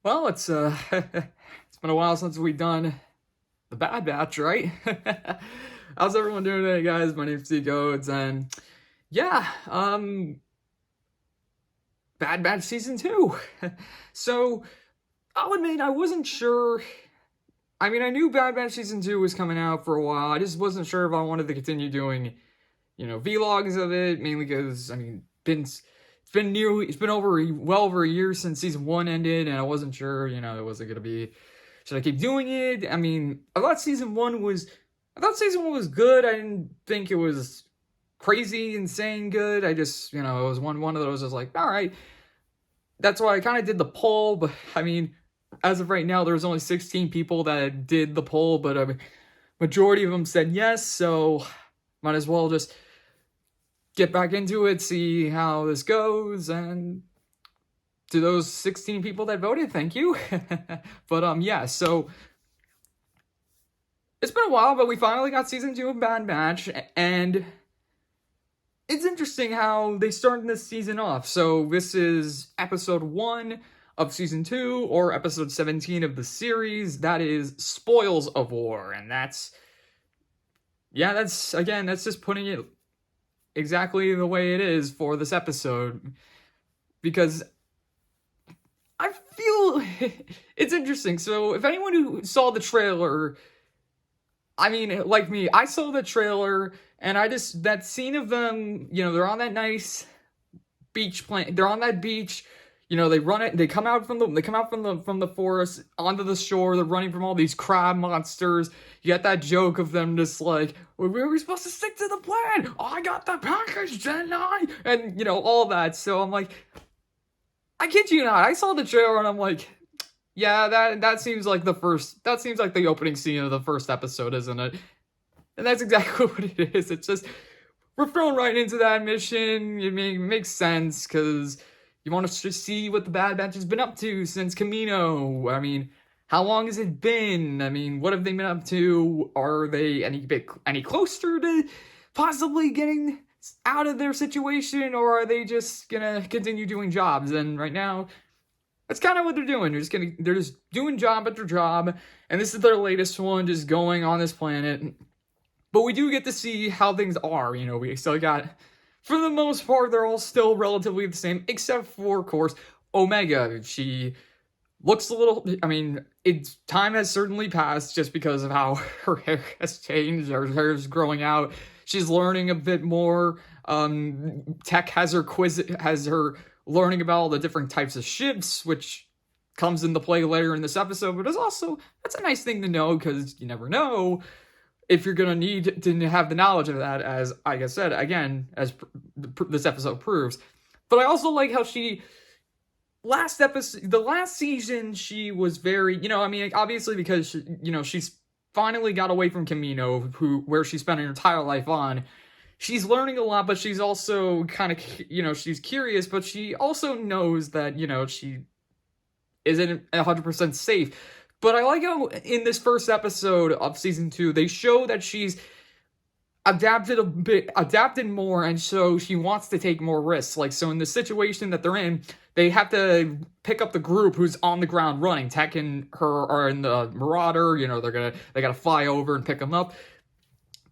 Well, it's it's been a while since we've done the Bad Batch, right? How's everyone doing today, guys? My name's T Codes, and yeah, Bad Batch season 2. So I'll admit I wasn't sure. I mean, I knew Bad Batch season 2 was coming out for a while. I just wasn't sure if I wanted to continue doing, vlogs of it, mainly because it's been well over a year since season 1 ended, and I wasn't sure, was it gonna be, should I keep doing it? I mean, I thought season 1 was good. I didn't think it was crazy, insane good. I just, it was one of those. I was like, all right. That's why I kind of did the poll, but I mean, as of right now, there's only 16 people that did the poll, but a majority of them said yes, so might as well just get back into it, see how this goes, and to those 16 people that voted, thank you. But yeah, so it's been a while, but we finally got season 2 of Bad Batch, and it's interesting how they started this season off. So this is episode 1 of season 2, or episode 17 of the series. That is Spoils of War, and that's just putting it exactly the way it is for this episode, because I feel it's interesting. So if anyone who saw the trailer, I mean, like me, I saw the trailer, and that scene of them, they're on that nice beach they're on that beach, they come out from the forest onto the shore, they're running from all these crab monsters. You get that joke of them just like, we were supposed to stick to the plan, I got the package, didn't I? And all that. So I'm like, I kid you not, I saw the trailer and I'm like, yeah, that seems like the opening scene of the first episode, isn't it? And that's exactly what it is. It's just, we're thrown right into that mission. It makes sense, because you want to just see what the Bad Batch has been up to since Camino. I mean, how long has it been? I mean, what have they been up to? Are they any closer to possibly getting out of their situation, or are they just gonna continue doing jobs? And right now, that's kind of what they're doing. They're just doing job after job, and this is their latest one, just going on this planet. But we do get to see how things are. We still got, for the most part, they're all still relatively the same, except for, of course, Omega. She looks a little, time has certainly passed just because of how her hair has changed. Her hair is growing out. She's learning a bit more. Tech has her learning about all the different types of ships, which comes into play later in this episode. But that's a nice thing to know, because you never know if you're gonna need to have the knowledge of that, as like I said, again, as this episode proves. But I also like how the last season, she was very, obviously because she's finally got away from Camino, where she spent her entire life on. She's learning a lot, but she's also kind of, she's curious, but she also knows that, she isn't 100% safe. But I like how in this first episode of season 2, they show that she's adapted more, and so she wants to take more risks. Like, so in the situation that they're in, they have to pick up the group who's on the ground running. Tech and her are in the Marauder, they gotta fly over and pick them up.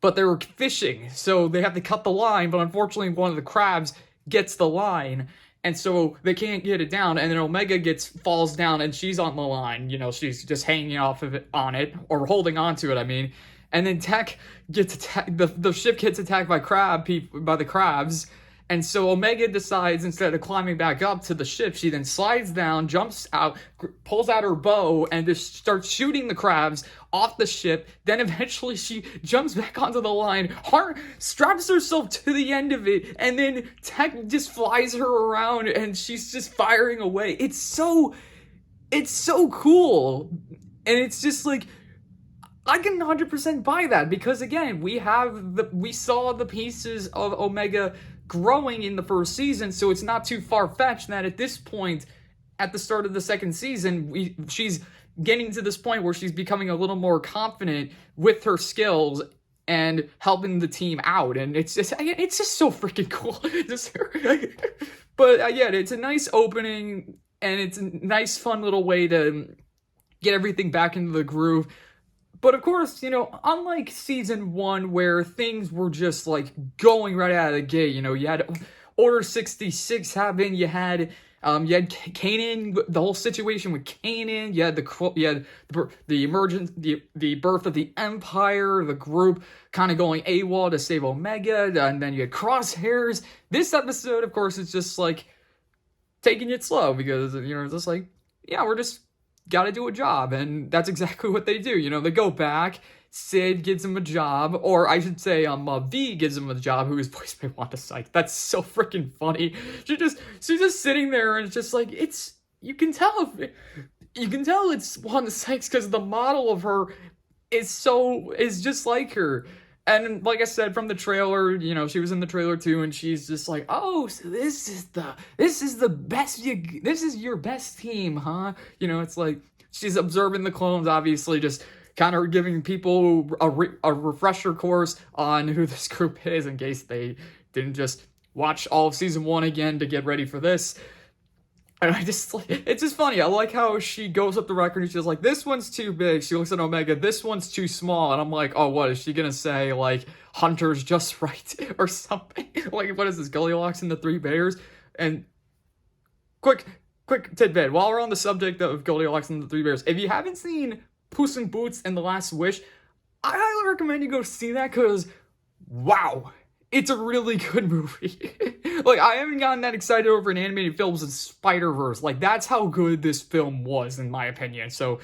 But they were fishing, so they have to cut the line, but unfortunately one of the crabs gets the line, and so they can't get it down, and then Omega falls down, and she's on the line. She's just hanging off of it, or holding on to it, and then Tech gets attacked, the ship gets attacked by the crabs, and so Omega decides, instead of climbing back up to the ship, she then slides down, jumps out, pulls out her bow, and just starts shooting the crabs off the ship. Then eventually she jumps back onto the line, straps herself to the end of it, and then Tech just flies her around, and she's just firing away. It's so cool. And it's just like, I can 100% buy that, because again, we saw the pieces of Omega growing in the first season, so it's not too far-fetched that at this point, at the start of the second season, she's getting to this point where she's becoming a little more confident with her skills and helping the team out, and it's just so freaking cool. But yeah, it's a nice opening. and it's a nice, fun little way to get everything back into the groove. But of course, unlike season 1 where things were just like going right out of the gate, you had Order 66 happen, you had Kanan, the whole situation with Kanan, you had the emergence, the birth of the Empire, the group kind of going AWOL to save Omega, and then you had Crosshairs. This episode, of course, is just like taking it slow because, it's just like, yeah, we're just gotta do a job, and that's exactly what they do. They go back, Sid gives him a job, or I should say, V gives him a job, who is voiced by Wanda Sykes. That's so freaking funny. She's just sitting there, and it's just like, you can tell it's Wanda Sykes, because the model of her is just like her. And like I said, from the trailer, she was in the trailer too, and she's just like, oh, so this is the best, this is your best team, huh? It's like, she's observing the clones, obviously, just kind of giving people a refresher course on who this group is, in case they didn't just watch all of season 1 again to get ready for this. And it's just funny. I like how she goes up the record and she's like, this one's too big. She looks at Omega, this one's too small. And I'm like, oh, what is she gonna say? Like, Hunter's just right or something? Like, what is this, Goldilocks and the Three Bears? And quick tidbit, while we're on the subject of Goldilocks and the Three Bears, if you haven't seen Puss in Boots and the Last Wish, I highly recommend you go see that, because, wow, it's a really good movie. Like, I haven't gotten that excited over an animated film since Spider-Verse. Like, that's how good this film was, in my opinion. So,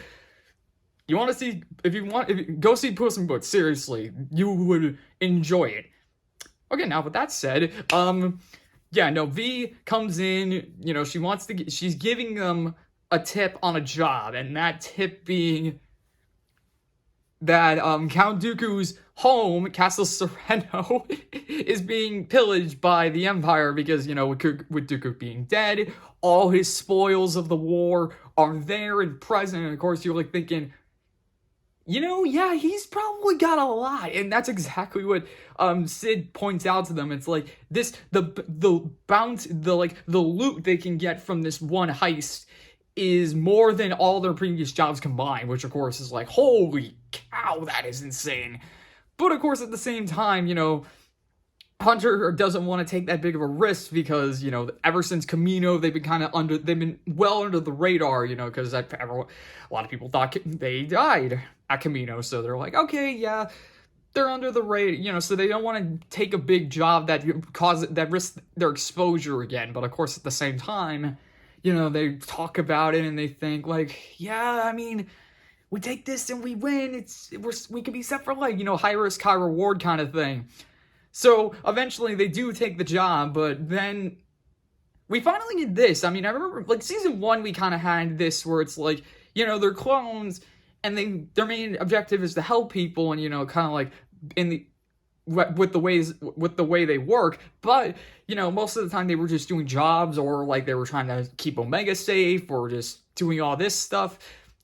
if you go see Puss in Boots, seriously, you would enjoy it. Okay, now with that said, V comes in, she's giving them a tip on a job, and that tip being that Count Dooku's home, Castle Sereno, is being pillaged by the Empire because, with Dooku being dead, all his spoils of the war are there and present, and of course you're like thinking, yeah, he's probably got a lot, and that's exactly what Sid points out to them. It's like the loot they can get from this one heist is more than all their previous jobs combined, which of course is like, holy cow, that is insane. But of course, at the same time, Hunter doesn't want to take that big of a risk because, ever since Camino, they've been well under the radar, because a lot of people thought they died at Camino, so they're like, okay, yeah, they're under the radar, so they don't want to take a big job that risks their exposure again. But of course, at the same time, they talk about it and they think like, yeah, I mean, we take this and we win. We can be set for life, high risk, high reward kind of thing. So eventually they do take the job, but then we finally get this. I mean, I remember like season 1, we kind of had this where it's like, they're clones and their main objective is to help people and, kind of like with the way they work, but most of the time they were just doing jobs, or like they were trying to keep Omega safe, or just doing all this stuff.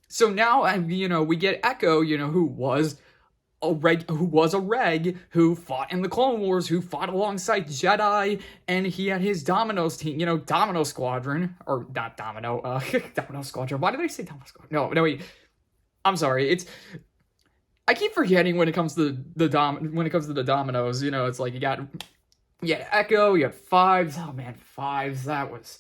So now we get Echo, who was a reg who fought in the Clone Wars, who fought alongside Jedi, and he had his Domino's team, Domino Squadron, or not Domino, Domino Squadron. Why did I say Domino Squadron? No, wait. I'm sorry. I keep forgetting when it comes to the dominoes, it's like you got Echo, you got Fives. Oh man, Fives, that was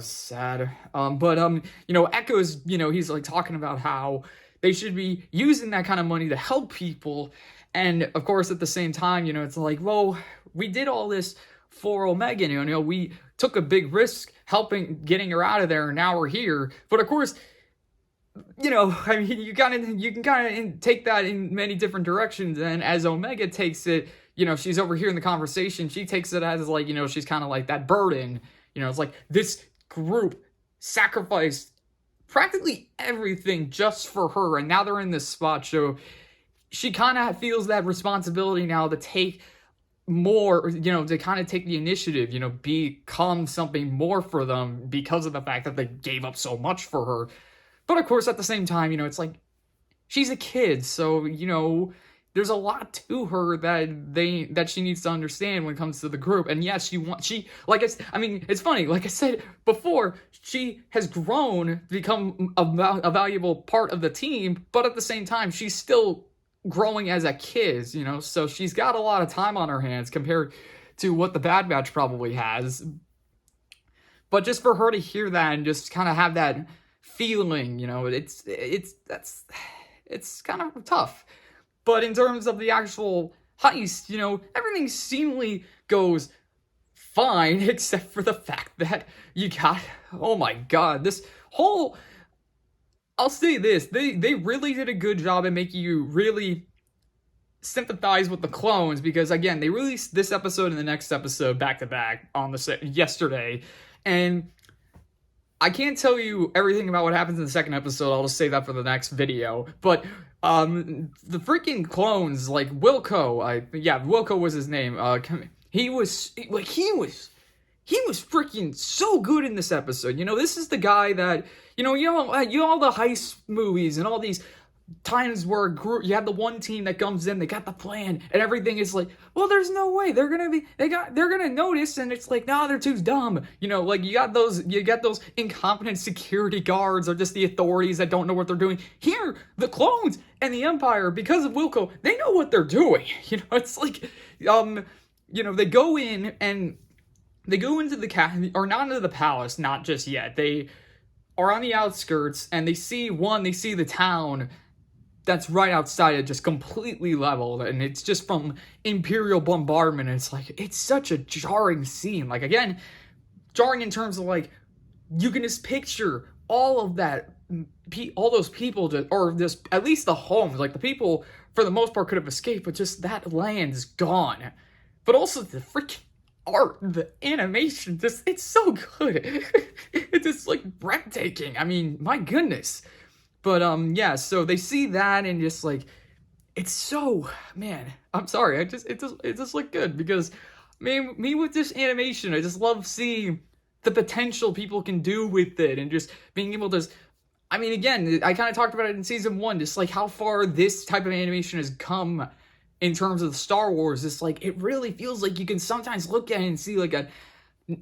sad. Echo's, he's like talking about how they should be using that kind of money to help people. And of course, at the same time, it's like, well, we did all this for Omega, we took a big risk getting her out of there, and now we're here. But of course, I mean, you can kind of take that in many different directions. And as Omega takes it, she's over here in the conversation, she takes it as like, she's kind of like that burden. It's like this group sacrificed practically everything just for her, and now they're in this spot. So she kind of feels that responsibility now to take more, to kind of take the initiative, become something more for them because of the fact that they gave up so much for her. But of course, at the same time, it's like, she's a kid, so, there's a lot to her that she needs to understand when it comes to the group. And yes, I mean, it's funny, like I said before, she has grown to become a valuable part of the team, but at the same time, she's still growing as a kid, you know, so she's got a lot of time on her hands compared to what the Bad Batch probably has. But just for her to hear that and just kind of have that feeling, you know, it's kind of tough. But in terms of the actual heist, you know, everything seemingly goes fine, except for the fact that you got, oh my god, this whole, I'll say this, they really did a good job at making you really sympathize with the clones, because again, they released this episode and the next episode back to back on yesterday, and I can't tell you everything about what happens in the second episode. I'll just say that for the next video. But the freaking clones, like Wilco, Wilco was his name. He was freaking so good in this episode. You know, this is the guy that, you know all the heist movies and all these times where you have the one team that comes in, they got the plan, and everything is like, well, there's no way they're gonna notice, and it's like, no, they're too dumb. You know, like you got those incompetent security guards or just the authorities that don't know what they're doing. Here, the clones and the Empire, because of Wilco, they know what they're doing. You know, it's like, you know, they go in and they go into not into the palace, not just yet. They are on the outskirts, and they see the town that's right outside it, just completely leveled, and it's just from Imperial bombardment. And it's like, it's such a jarring scene. Like, again, jarring in terms of, like, you can just picture all of that, all those people, or just at least the homes, like the people for the most part could have escaped, but just that land's gone. But also the freaking art, the animation, it's so good. It's just like breathtaking. I mean, my goodness. But yeah, so they see that and just like, it's so, man, I'm sorry, it just looked good, because me with this animation, I just love seeing the potential people can do with it, and just being able to, I mean, again, I kind of talked about it in season 1, just like how far this type of animation has come in terms of Star Wars. It's like, it really feels like you can sometimes look at it and see like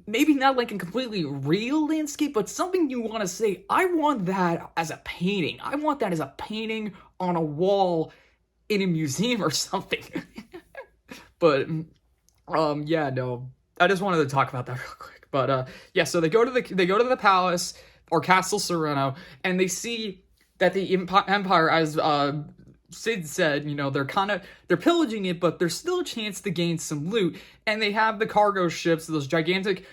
maybe not like a completely real landscape, but something you want to say, I want that as a painting. I want that as a painting on a wall in a museum or something. But, yeah, no, I just wanted to talk about that real quick. But, yeah, so they go to the palace, or Castle Sereno, and they see that the Empire, as Sid said, you know, they're pillaging it, but there's still a chance to gain some loot. And they have the cargo ships, those gigantic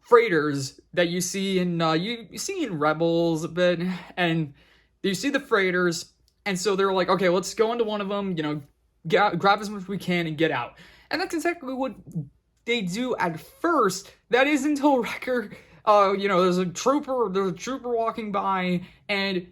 freighters that you see in you see in Rebels a bit, and you see the freighters, and so they're like, okay, let's go into one of them, you know, grab as much as we can and get out. And that's exactly what they do at first. That is until Wrecker, you know, there's a trooper walking by, and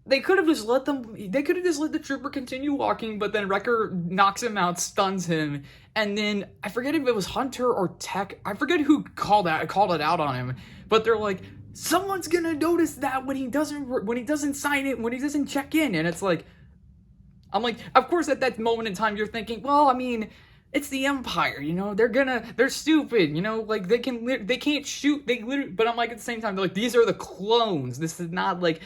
they could have just let the trooper continue walking, but then Wrecker knocks him out, stuns him, and then I forget if it was Hunter or Tech, I forget who called it out on him, but they're like, someone's gonna notice that when he doesn't sign it, when he doesn't check in. And it's like, I'm like, of course at that moment in time you're thinking, well, I mean, it's the Empire, you know, they're stupid, you know, like they can't shoot, but I'm like, at the same time, they're like, these are the clones, this is not like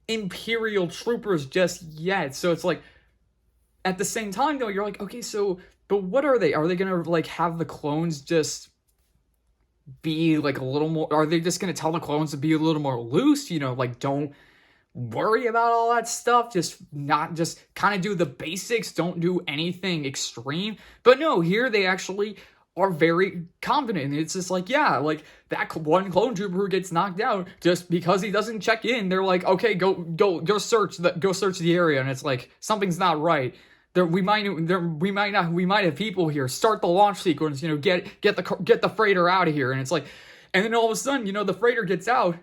Imperial troopers just yet. So it's like, at the same time though, you're like, okay, so, but what are they gonna like have the clones just be like a little more, are they just gonna tell the clones to be a little more loose, you know, like don't worry about all that stuff, just kind of do the basics, don't do anything extreme? But no, here they actually are very confident. It's just like, yeah, like that one clone trooper who gets knocked out just because he doesn't check in, they're like, okay, go search the area. And it's like, something's not right. We might have people here. Start the launch sequence, you know, get the freighter out of here. And it's like, and then all of a sudden, you know, the freighter gets out,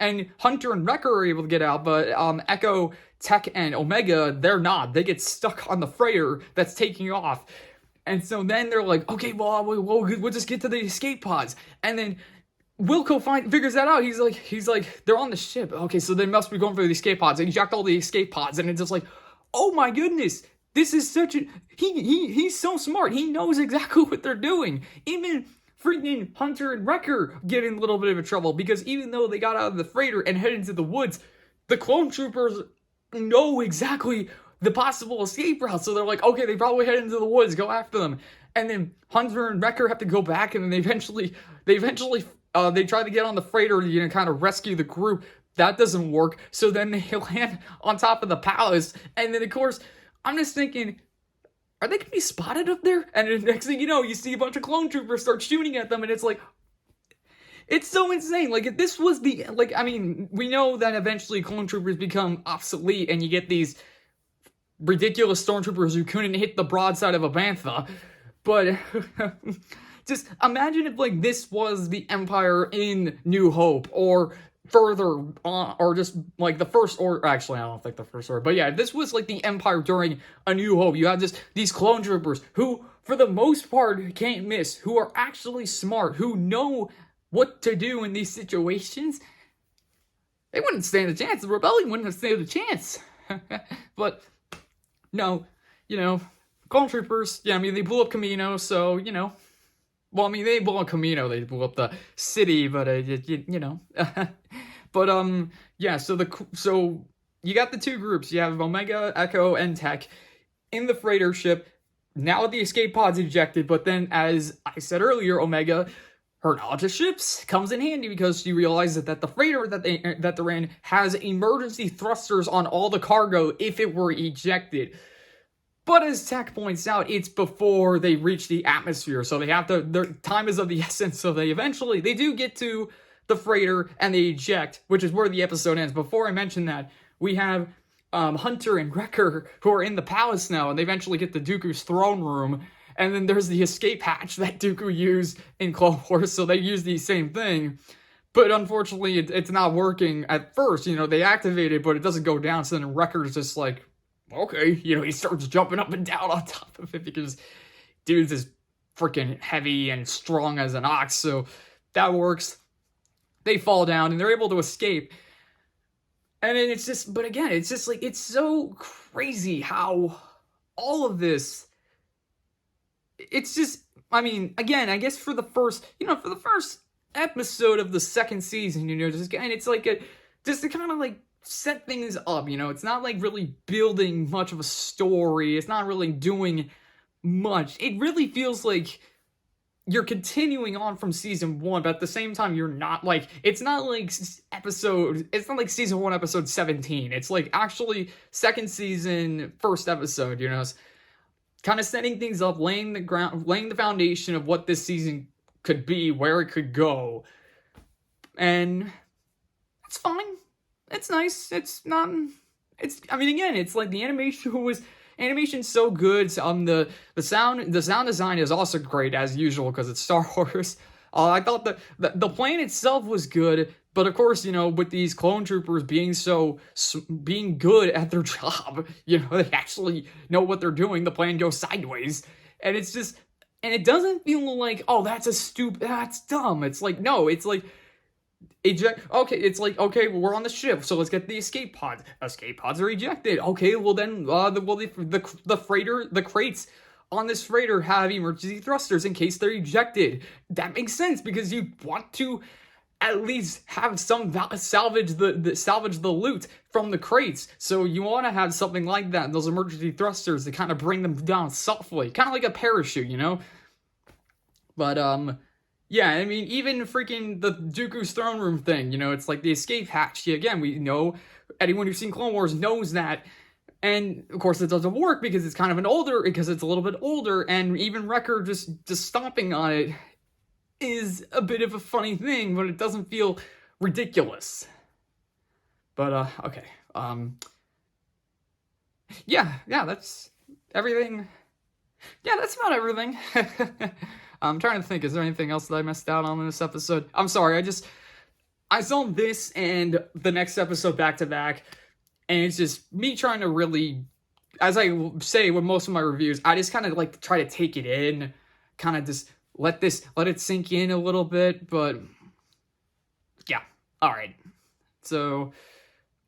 and Hunter and Wrecker are able to get out, but Echo, Tech, and Omega, they're not. They get stuck on the freighter that's taking off. And so then they're like, okay, well, we'll just get to the escape pods. And then Wilco figures that out. He's like, they're on the ship. Okay, so they must be going for the escape pods. And eject all the escape pods. And it's just like, oh my goodness, this is such a he's so smart. He knows exactly what they're doing. Even freaking Hunter and Wrecker get in a little bit of trouble because even though they got out of the freighter and head into the woods, the clone troopers know exactly the possible escape route. So they're like, okay, they probably head into the woods, go after them. And then Hunter and Wrecker have to go back, and then they eventually they try to get on the freighter to kind of rescue the group. That doesn't work. So then they land on top of the palace, and then of course I'm just thinking, are they gonna be spotted up there? And the next thing you know, you see a bunch of clone troopers start shooting at them, and it's like, it's so insane. Like, if this was the, like, I mean, we know that eventually clone troopers become obsolete, and you get these ridiculous stormtroopers who couldn't hit the broadside of a bantha. But just imagine if, like, this was the Empire in New Hope, or further on, or just like the First Order. Actually, I don't think the First Order, but yeah, this was like the Empire during A New Hope. You have just these clone troopers who, for the most part, can't miss, who are actually smart, who know what to do in these situations. They wouldn't stand a chance. The rebellion wouldn't stand a chance. But no, clone troopers. Yeah, I mean, they blew up Camino, so well, I mean, they blew up Camino, they blew up the city, but but yeah. So you got the two groups. You have Omega, Echo, and Tech in the freighter ship. Now the escape pod's ejected, but then, as I said earlier, Omega, her knowledge of ships comes in handy because she realizes that the freighter that they're in has emergency thrusters on all the cargo if it were ejected. But as Tech points out, it's before they reach the atmosphere, so they have to, their time is of the essence, so they do get to the freighter and they eject, which is where the episode ends. Before I mention that, we have Hunter and Wrecker who are in the palace now, and they eventually get to Dooku's throne room, and then there's the escape hatch that Dooku used in Clone Wars, so they use the same thing. But unfortunately, it's not working at first. They activate it, but it doesn't go down, so then Wrecker's just like, okay, he starts jumping up and down on top of it because dude's is freaking heavy and strong as an ox, so that works. They fall down and they're able to escape. And then but again, it's just like, it's so crazy how all of this, it's just, I mean, again, I guess for the first episode of the second season, it's like just to kind of like set things up, it's not like really building much of a story, it's not really doing much. It really feels like you're continuing on from season 1, but at the same time you're not. Like, it's not like season 1 episode 17, it's like actually second season first episode, it's kind of setting things up, laying the foundation of what this season could be, where it could go, and it's fine. It's nice. I mean, again, it's like the animation's so good. The sound design is also great as usual because it's Star Wars. I thought the plan itself was good, but of course, with these clone troopers being good at their job, they actually know what they're doing. The plan goes sideways, and it doesn't feel like, oh, that's dumb. It's like, no, it's like, okay, it's like, okay, well, we're on the ship, so let's get the escape pods. Escape pods are ejected. Okay, well then, the freighter, the crates on this freighter have emergency thrusters in case they're ejected. That makes sense because you want to at least have some salvage the loot from the crates. So you want to have something like that, those emergency thrusters to kind of bring them down softly, kind of like a parachute, But yeah, I mean, even freaking the Dooku's throne room thing, it's like the escape hatch. Again, we know, anyone who's seen Clone Wars knows that. And, of course, it doesn't work because it's a little bit older, and even Wrecker just stomping on it is a bit of a funny thing, but it doesn't feel ridiculous. But, okay. Yeah, that's everything. Yeah, that's about everything. I'm trying to think, is there anything else that I missed out on in this episode? I'm sorry, I saw this and the next episode back to back, and it's just me trying to really, as I say with most of my reviews, I just kind of like try to take it in, kind of just let it sink in a little bit, but yeah, alright. So,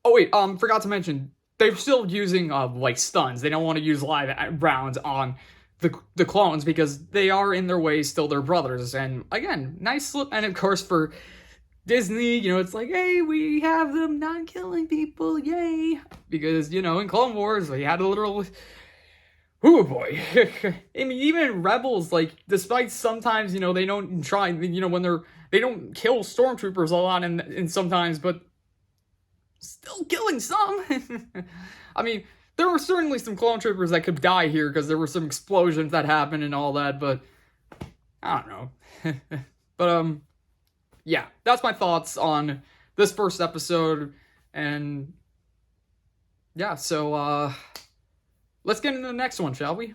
oh wait, forgot to mention, they're still using like stuns. They don't want to use live rounds on the clones because they are in their way still their brothers. And again, nice look. And of course for Disney, you know, it's like, hey, we have them not killing people, yay! Because, you know, in Clone Wars, we had a literal, oh boy. I mean, even Rebels, like, despite sometimes, you know, they don't try, you know, when they don't kill stormtroopers a lot in sometimes, but still killing some. I mean, there were certainly some clone troopers that could die here because there were some explosions that happened and all that, but I don't know. But, yeah, that's my thoughts on this first episode, and yeah, so, let's get into the next one, shall we?